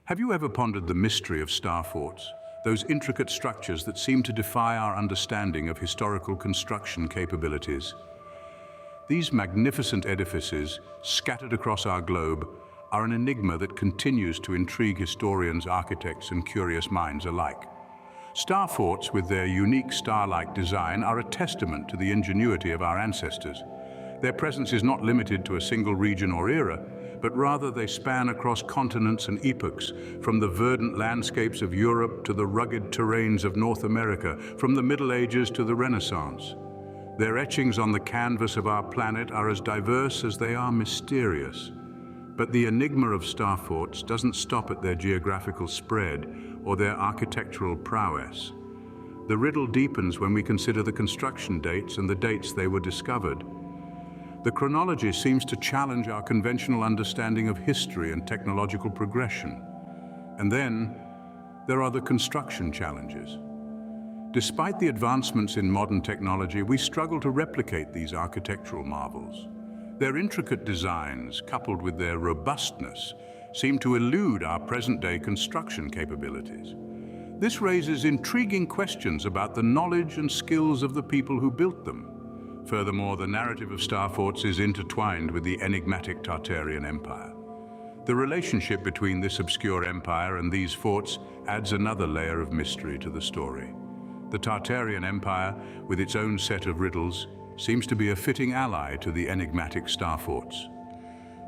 Have you ever pondered the mystery of star forts, those intricate structures that seem to defy our understanding of historical construction capabilities? These magnificent edifices, scattered across our globe, are an enigma that continues to intrigue historians, architects, and curious minds alike. Star forts, with their unique star-like design, are a testament to the ingenuity of our ancestors. Their presence is not limited to a single region or era, but rather they span across continents and epochs, from the verdant landscapes of Europe to the rugged terrains of North America, from the Middle Ages to the Renaissance. Their etchings on the canvas of our planet are as diverse as they are mysterious. But the enigma of star forts doesn't stop at their geographical spread or their architectural prowess. The riddle deepens when we consider the construction dates and the dates they were discovered. The chronology seems to challenge our conventional understanding of history and technological progression. And then, there are the construction challenges. Despite the advancements in modern technology, we struggle to replicate these architectural marvels. Their intricate designs, coupled with their robustness, seem to elude our present-day construction capabilities. This raises intriguing questions about the knowledge and skills of the people who built them. Furthermore, the narrative of star forts is intertwined with the enigmatic Tartarian Empire. The relationship between this obscure empire and these forts adds another layer of mystery to the story. The Tartarian Empire, with its own set of riddles, seems to be a fitting ally to the enigmatic star forts.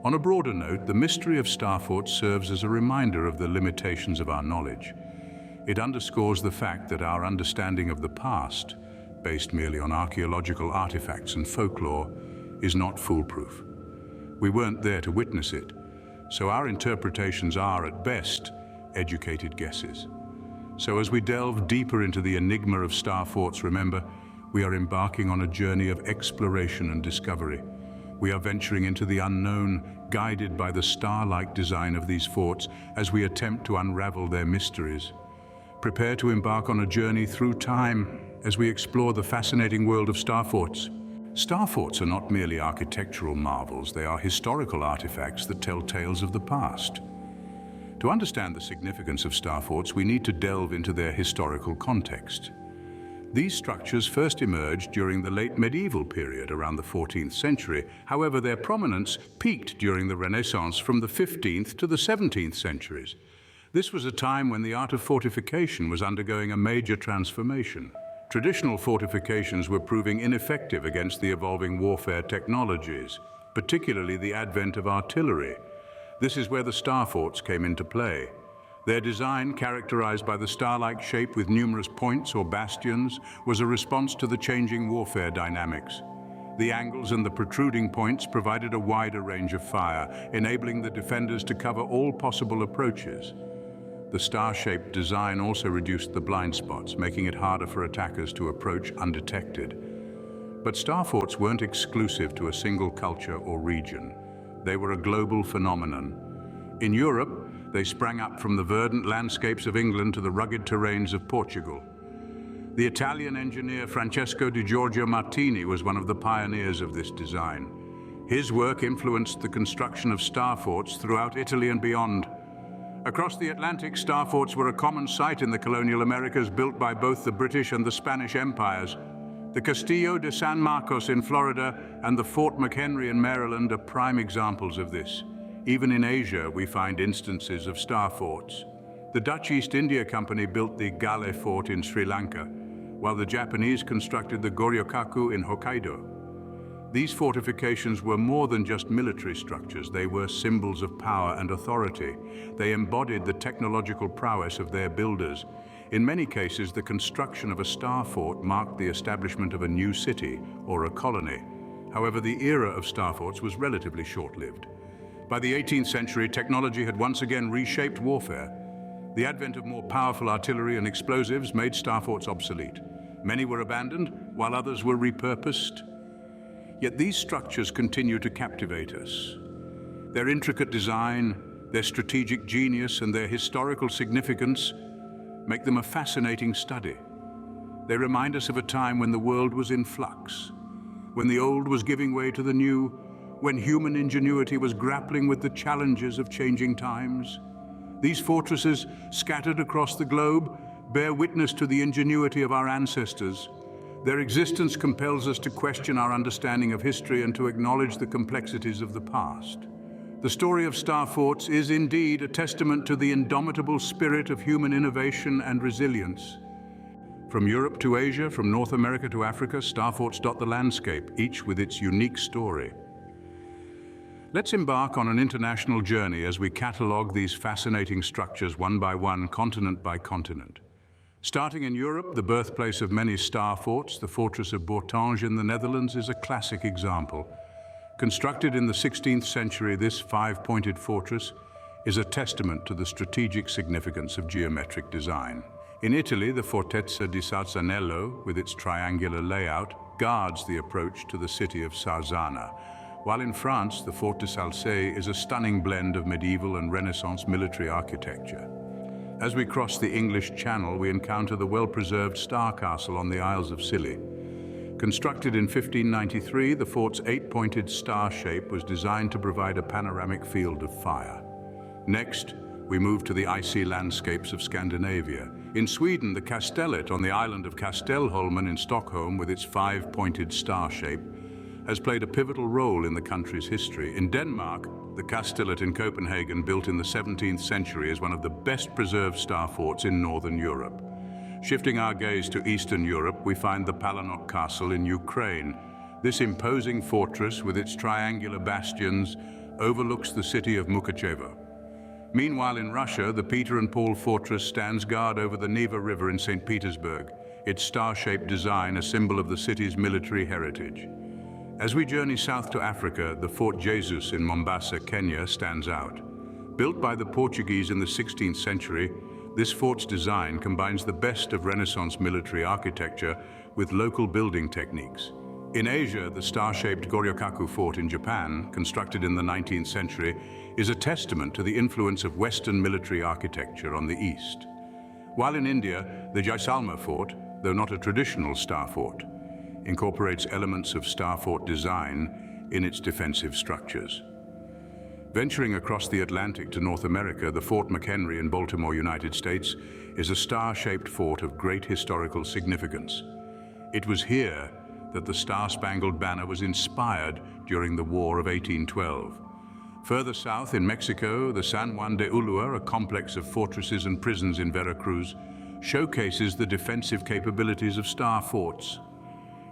On a broader note, the mystery of star forts serves as a reminder of the limitations of our knowledge. It underscores the fact that our understanding of the past, based merely on archaeological artifacts and folklore, is not foolproof. We weren't there to witness it, so our interpretations are, at best, educated guesses. So as we delve deeper into the enigma of star forts, remember, we are embarking on a journey of exploration and discovery. We are venturing into the unknown, guided by the star-like design of these forts as we attempt to unravel their mysteries. Prepare to embark on a journey through time as we explore the fascinating world of star forts. Star forts are not merely architectural marvels, they are historical artifacts that tell tales of the past. To understand the significance of star forts, we need to delve into their historical context. These structures first emerged during the late medieval period, around the 14th century. However, their prominence peaked during the Renaissance from the 15th to the 17th centuries. This was a time when the art of fortification was undergoing a major transformation. Traditional fortifications were proving ineffective against the evolving warfare technologies, particularly the advent of artillery. This is where the star forts came into play. Their design, characterized by the star-like shape with numerous points or bastions, was a response to the changing warfare dynamics. The angles and the protruding points provided a wider range of fire, enabling the defenders to cover all possible approaches. The star-shaped design also reduced the blind spots, making it harder for attackers to approach undetected. But star forts weren't exclusive to a single culture or region. They were a global phenomenon. In Europe, they sprang up from the verdant landscapes of England to the rugged terrains of Portugal. The Italian engineer Francesco di Giorgio Martini was one of the pioneers of this design. His work influenced the construction of star forts throughout Italy and beyond. Across the Atlantic, star forts were a common sight in the colonial Americas, built by both the British and the Spanish empires. The Castillo de San Marcos in Florida and the Fort McHenry in Maryland are prime examples of this. Even in Asia, we find instances of star forts. The Dutch East India Company built the Gale Fort in Sri Lanka, while the Japanese constructed the Goryokaku in Hokkaido. These fortifications were more than just military structures. They were symbols of power and authority. They embodied the technological prowess of their builders. In many cases, the construction of a star fort marked the establishment of a new city or a colony. However, the era of star forts was relatively short-lived. By the 18th century, technology had once again reshaped warfare. The advent of more powerful artillery and explosives made star forts obsolete. Many were abandoned, while others were repurposed. Yet these structures continue to captivate us. Their intricate design, their strategic genius, and their historical significance make them a fascinating study. They remind us of a time when the world was in flux, when the old was giving way to the new, when human ingenuity was grappling with the challenges of changing times. These fortresses, scattered across the globe, bear witness to the ingenuity of our ancestors. Their existence compels us to question our understanding of history and to acknowledge the complexities of the past. The story of star forts is indeed a testament to the indomitable spirit of human innovation and resilience. From Europe to Asia, from North America to Africa, star forts dot the landscape, each with its unique story. Let's embark on an international journey as we catalogue these fascinating structures one by one, continent by continent. Starting in Europe, the birthplace of many star forts, the fortress of Bourtange in the Netherlands is a classic example. Constructed in the 16th century, this five-pointed fortress is a testament to the strategic significance of geometric design. In Italy, the Fortezza di Sarzanello, with its triangular layout, guards the approach to the city of Sarzana, while in France, the Fort de Salcey is a stunning blend of medieval and Renaissance military architecture. As we cross the English Channel, we encounter the well-preserved Star Castle on the Isles of Scilly. Constructed in 1593, the fort's eight-pointed star shape was designed to provide a panoramic field of fire. Next, we move to the icy landscapes of Scandinavia. In Sweden, the Castellet on the island of Kastelholmen in Stockholm, with its five-pointed star shape, has played a pivotal role in the country's history. In Denmark, the Castellet in Copenhagen, built in the 17th century, is one of the best-preserved star forts in Northern Europe. Shifting our gaze to Eastern Europe, we find the Palanok Castle in Ukraine. This imposing fortress, with its triangular bastions, overlooks the city of Mukachevo. Meanwhile, in Russia, the Peter and Paul Fortress stands guard over the Neva River in St. Petersburg, its star-shaped design a symbol of the city's military heritage. As we journey south to Africa, the Fort Jesus in Mombasa, Kenya, stands out. Built by the Portuguese in the 16th century, this fort's design combines the best of Renaissance military architecture with local building techniques. In Asia, the star-shaped Goryokaku Fort in Japan, constructed in the 19th century, is a testament to the influence of Western military architecture on the East. While in India, the Jaisalmer Fort, though not a traditional star fort, incorporates elements of star fort design in its defensive structures. Venturing across the Atlantic to North America, the Fort McHenry in Baltimore, United States, is a star-shaped fort of great historical significance. It was here that the Star-Spangled Banner was inspired during the War of 1812. Further south, in Mexico, the San Juan de Ulua, a complex of fortresses and prisons in Veracruz, showcases the defensive capabilities of star forts.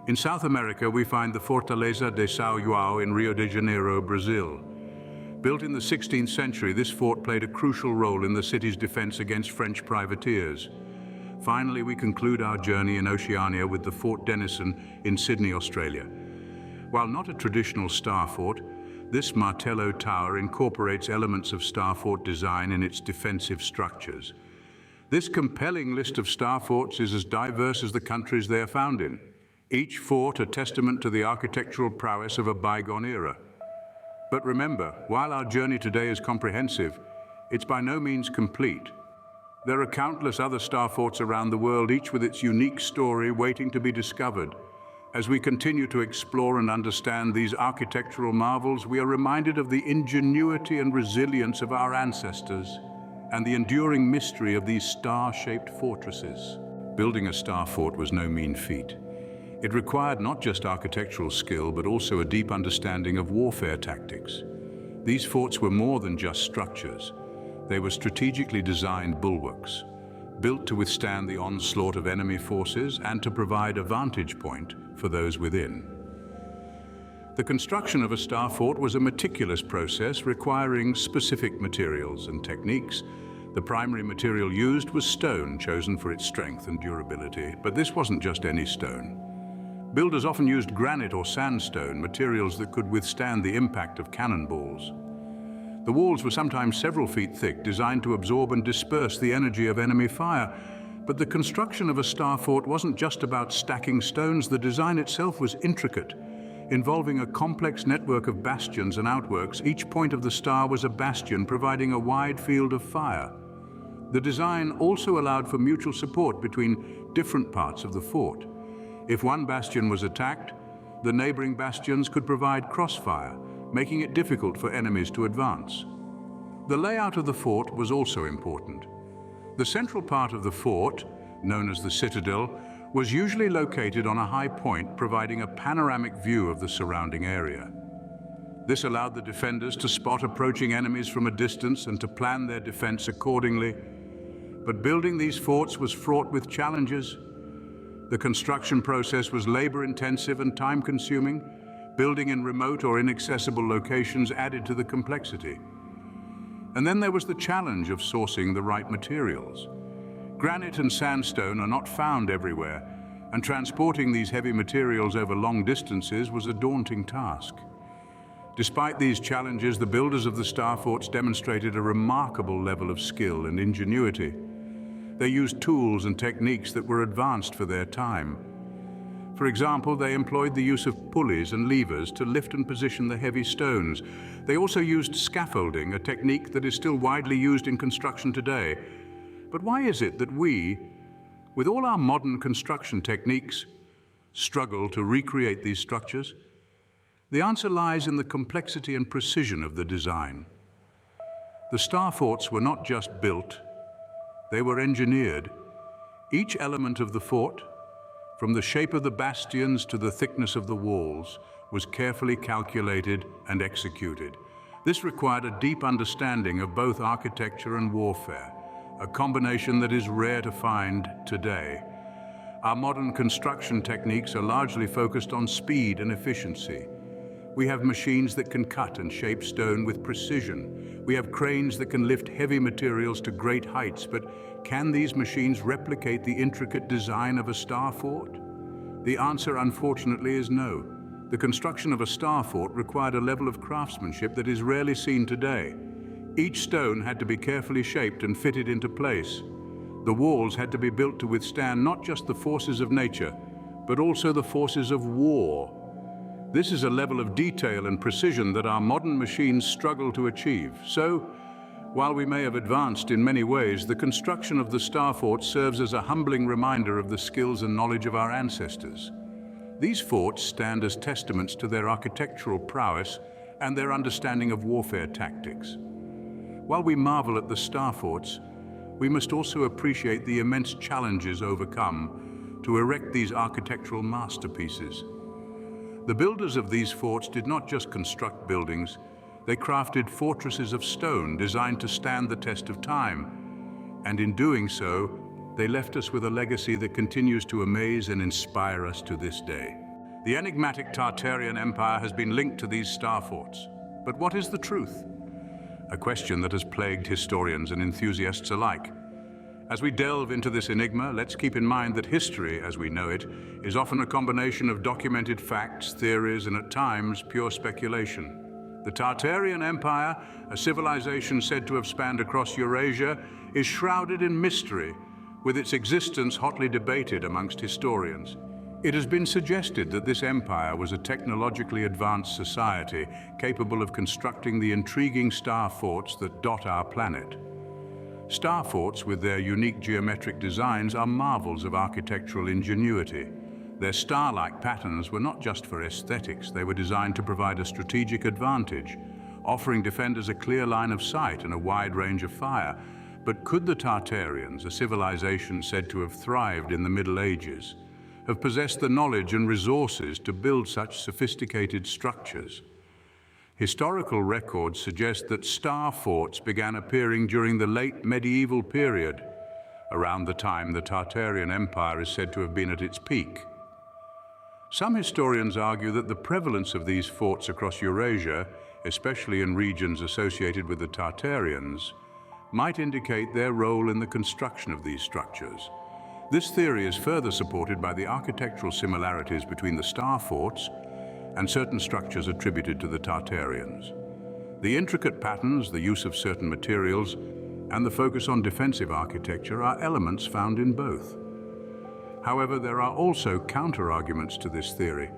In South America, we find the Fortaleza de São João in Rio de Janeiro, Brazil. Built in the 16th century, this fort played a crucial role in the city's defense against French privateers. Finally, we conclude our journey in Oceania with the Fort Denison in Sydney, Australia. While not a traditional star fort, this Martello Tower incorporates elements of star fort design in its defensive structures. This compelling list of star forts is as diverse as the countries they are found in, each fort a testament to the architectural prowess of a bygone era. But remember, while our journey today is comprehensive, it's by no means complete. There are countless other star forts around the world, each with its unique story waiting to be discovered. As we continue to explore and understand these architectural marvels, we are reminded of the ingenuity and resilience of our ancestors and the enduring mystery of these star-shaped fortresses. Building a star fort was no mean feat. It required not just architectural skill, but also a deep understanding of warfare tactics. These forts were more than just structures. They were strategically designed bulwarks, built to withstand the onslaught of enemy forces and to provide a vantage point for those within. The construction of a star fort was a meticulous process requiring specific materials and techniques. The primary material used was stone, chosen for its strength and durability. But this wasn't just any stone. Builders often used granite or sandstone, materials that could withstand the impact of cannonballs. The walls were sometimes several feet thick, designed to absorb and disperse the energy of enemy fire. But the construction of a star fort wasn't just about stacking stones. The design itself was intricate, involving a complex network of bastions and outworks. Each point of the star was a bastion, providing a wide field of fire. The design also allowed for mutual support between different parts of the fort. If one bastion was attacked, the neighboring bastions could provide crossfire, making it difficult for enemies to advance. The layout of the fort was also important. The central part of the fort, known as the citadel, was usually located on a high point, providing a panoramic view of the surrounding area. This allowed the defenders to spot approaching enemies from a distance and to plan their defense accordingly. But building these forts was fraught with challenges. The construction process was labor-intensive and time-consuming. Building in remote or inaccessible locations added to the complexity. And then there was the challenge of sourcing the right materials. Granite and sandstone are not found everywhere, and transporting these heavy materials over long distances was a daunting task. Despite these challenges, the builders of the star forts demonstrated a remarkable level of skill and ingenuity. They used tools and techniques that were advanced for their time. For example, they employed the use of pulleys and levers to lift and position the heavy stones. They also used scaffolding, a technique that is still widely used in construction today. But why is it that we, with all our modern construction techniques, struggle to recreate these structures? The answer lies in the complexity and precision of the design. The star forts were not just built, they were engineered. Each element of the fort, from the shape of the bastions to the thickness of the walls, was carefully calculated and executed. This required a deep understanding of both architecture and warfare, a combination that is rare to find today. Our modern construction techniques are largely focused on speed and efficiency. We have machines that can cut and shape stone with precision. We have cranes that can lift heavy materials to great heights, but can these machines replicate the intricate design of a star fort? The answer, unfortunately, is no. The construction of a star fort required a level of craftsmanship that is rarely seen today. Each stone had to be carefully shaped and fitted into place. The walls had to be built to withstand not just the forces of nature, but also the forces of war. This is a level of detail and precision that our modern machines struggle to achieve. So, while we may have advanced in many ways, the construction of the star fort serves as a humbling reminder of the skills and knowledge of our ancestors. These forts stand as testaments to their architectural prowess and their understanding of warfare tactics. While we marvel at the star forts, we must also appreciate the immense challenges overcome to erect these architectural masterpieces. The builders of these forts did not just construct buildings, they crafted fortresses of stone designed to stand the test of time. And in doing so, they left us with a legacy that continues to amaze and inspire us to this day. The enigmatic Tartarian Empire has been linked to these star forts. But what is the truth? A question that has plagued historians and enthusiasts alike. As we delve into this enigma, let's keep in mind that history, as we know it, is often a combination of documented facts, theories, and at times pure speculation. The Tartarian Empire, a civilization said to have spanned across Eurasia, is shrouded in mystery, with its existence hotly debated amongst historians. It has been suggested that this empire was a technologically advanced society capable of constructing the intriguing star forts that dot our planet. Star forts, with their unique geometric designs, are marvels of architectural ingenuity. Their star-like patterns were not just for aesthetics, they were designed to provide a strategic advantage, offering defenders a clear line of sight and a wide range of fire. But could the Tartarians, a civilization said to have thrived in the Middle Ages, have possessed the knowledge and resources to build such sophisticated structures? Historical records suggest that star forts began appearing during the late medieval period, around the time the Tartarian Empire is said to have been at its peak. Some historians argue that the prevalence of these forts across Eurasia, especially in regions associated with the Tartarians, might indicate their role in the construction of these structures. This theory is further supported by the architectural similarities between the star forts and certain structures attributed to the Tartarians. The intricate patterns, the use of certain materials, and the focus on defensive architecture are elements found in both. However, there are also counter-arguments to this theory.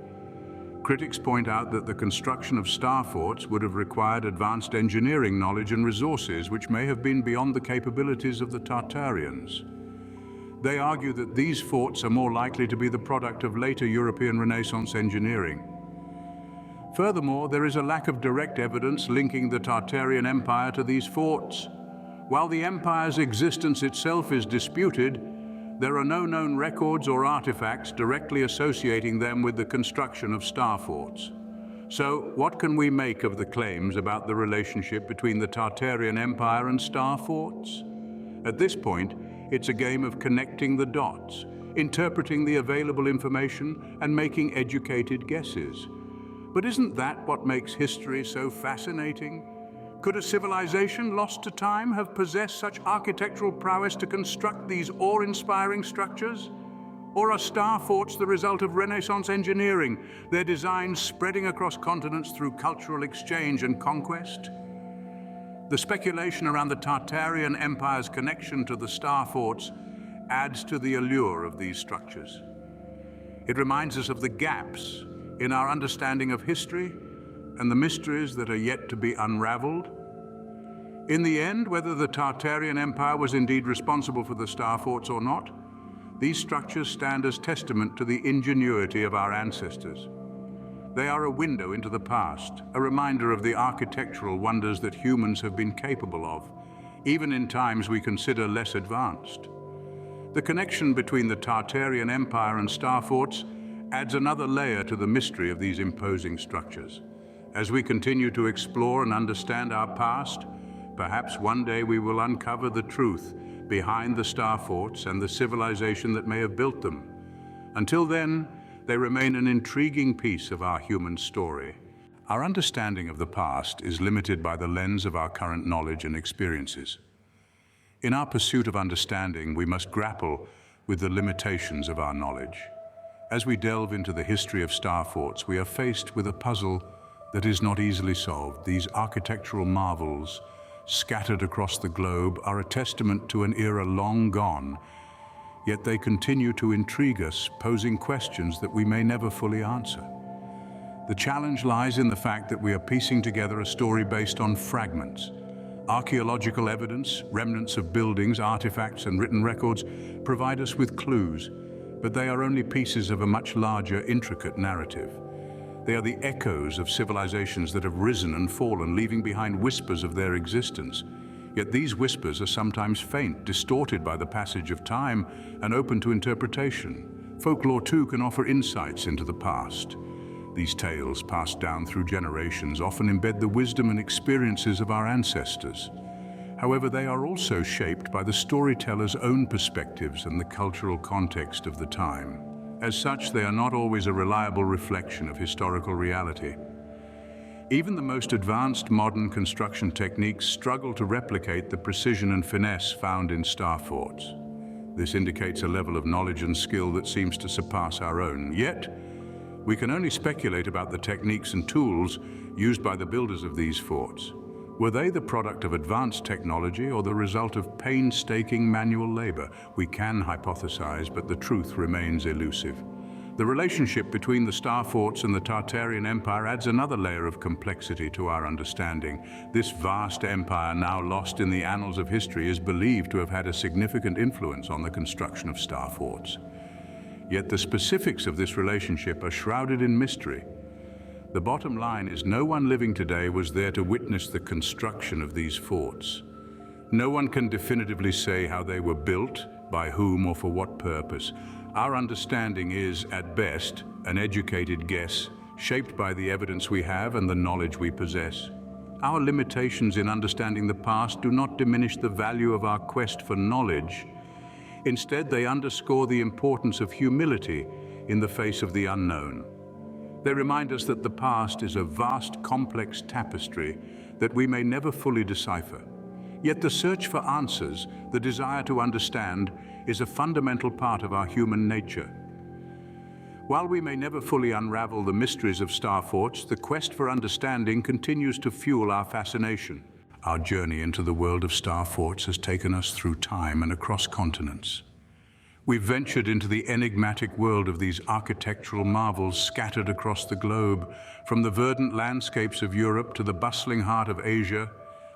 Critics point out that the construction of star forts would have required advanced engineering knowledge and resources which may have been beyond the capabilities of the Tartarians. They argue that these forts are more likely to be the product of later European Renaissance engineering. Furthermore, there is a lack of direct evidence linking the Tartarian Empire to these forts. While the empire's existence itself is disputed, there are no known records or artifacts directly associating them with the construction of star forts. So, what can we make of the claims about the relationship between the Tartarian Empire and star forts? At this point, it's a game of connecting the dots, interpreting the available information, and making educated guesses. But isn't that what makes history so fascinating? Could a civilization lost to time have possessed such architectural prowess to construct these awe-inspiring structures? Or are star forts the result of Renaissance engineering, their designs spreading across continents through cultural exchange and conquest? The speculation around the Tartarian Empire's connection to the star forts adds to the allure of these structures. It reminds us of the gaps in our understanding of history and the mysteries that are yet to be unraveled. In the end, whether the Tartarian Empire was indeed responsible for the star forts or not, these structures stand as testament to the ingenuity of our ancestors. They are a window into the past, a reminder of the architectural wonders that humans have been capable of, even in times we consider less advanced. The connection between the Tartarian Empire and star forts adds another layer to the mystery of these imposing structures. As we continue to explore and understand our past, perhaps one day we will uncover the truth behind the star forts and the civilization that may have built them. Until then, they remain an intriguing piece of our human story. Our understanding of the past is limited by the lens of our current knowledge and experiences. In our pursuit of understanding, we must grapple with the limitations of our knowledge. As we delve into the history of star forts, we are faced with a puzzle that is not easily solved. These architectural marvels scattered across the globe are a testament to an era long gone, yet they continue to intrigue us, posing questions that we may never fully answer. The challenge lies in the fact that we are piecing together a story based on fragments. Archaeological evidence, remnants of buildings, artifacts, and written records provide us with clues, but they are only pieces of a much larger, intricate narrative. They are the echoes of civilizations that have risen and fallen, leaving behind whispers of their existence. Yet these whispers are sometimes faint, distorted by the passage of time, and open to interpretation. Folklore, too, can offer insights into the past. These tales, passed down through generations, often embed the wisdom and experiences of our ancestors. However, they are also shaped by the storyteller's own perspectives and the cultural context of the time. As such, they are not always a reliable reflection of historical reality. Even the most advanced modern construction techniques struggle to replicate the precision and finesse found in star forts. This indicates a level of knowledge and skill that seems to surpass our own. Yet, we can only speculate about the techniques and tools used by the builders of these forts. Were they the product of advanced technology or the result of painstaking manual labor? We can hypothesize, but the truth remains elusive. The relationship between the star forts and the Tartarian Empire adds another layer of complexity to our understanding. This vast empire, now lost in the annals of history, is believed to have had a significant influence on the construction of star forts. Yet the specifics of this relationship are shrouded in mystery. The bottom line is no one living today was there to witness the construction of these forts. No one can definitively say how they were built, by whom, or for what purpose. Our understanding is, at best, an educated guess, shaped by the evidence we have and the knowledge we possess. Our limitations in understanding the past do not diminish the value of our quest for knowledge. Instead, they underscore the importance of humility in the face of the unknown. They remind us that the past is a vast, complex tapestry that we may never fully decipher. Yet the search for answers, the desire to understand, is a fundamental part of our human nature. While we may never fully unravel the mysteries of star forts, the quest for understanding continues to fuel our fascination. Our journey into the world of star forts has taken us through time and across continents. We've ventured into the enigmatic world of these architectural marvels scattered across the globe. From the verdant landscapes of Europe to the bustling heart of Asia,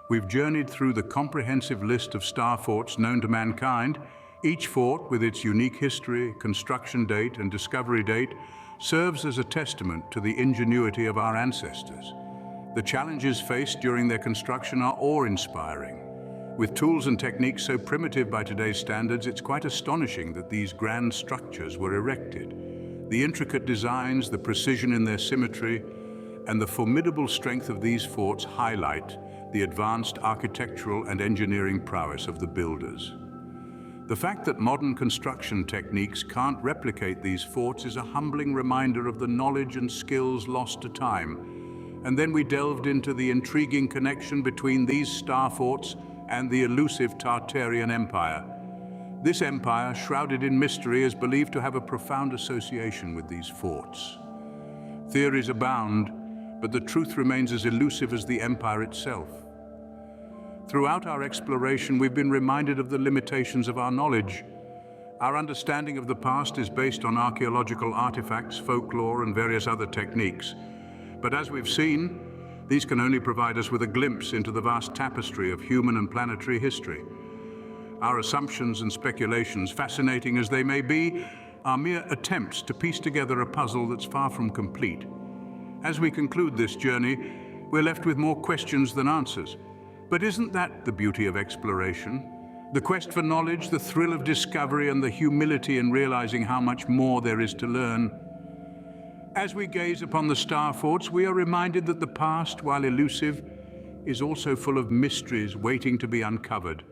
we've journeyed through the comprehensive list of star forts known to mankind, each fort with its unique history, construction date, and discovery date, serves as a testament to the ingenuity of our ancestors. The challenges faced during their construction are awe-inspiring. With tools and techniques so primitive by today's standards, it's quite astonishing that these grand structures were erected. The intricate designs, the precision in their symmetry, and the formidable strength of these forts highlight the advanced architectural and engineering prowess of the builders. The fact that modern construction techniques can't replicate these forts is a humbling reminder of the knowledge and skills lost to time. And then we delved into the intriguing connection between these star forts and the elusive Tartarian Empire. This empire, shrouded in mystery, is believed to have a profound association with these forts. Theories abound, but the truth remains as elusive as the empire itself. Throughout our exploration, we've been reminded of the limitations of our knowledge. Our understanding of the past is based on archaeological artifacts, folklore, and various other techniques. But as we've seen, these can only provide us with a glimpse into the vast tapestry of human and planetary history. Our assumptions and speculations, fascinating as they may be, are mere attempts to piece together a puzzle that's far from complete. As we conclude this journey, we're left with more questions than answers. But isn't that the beauty of exploration? The quest for knowledge, the thrill of discovery, and the humility in realizing how much more there is to learn. As we gaze upon the star forts, we are reminded that the past, while elusive, is also full of mysteries waiting to be uncovered.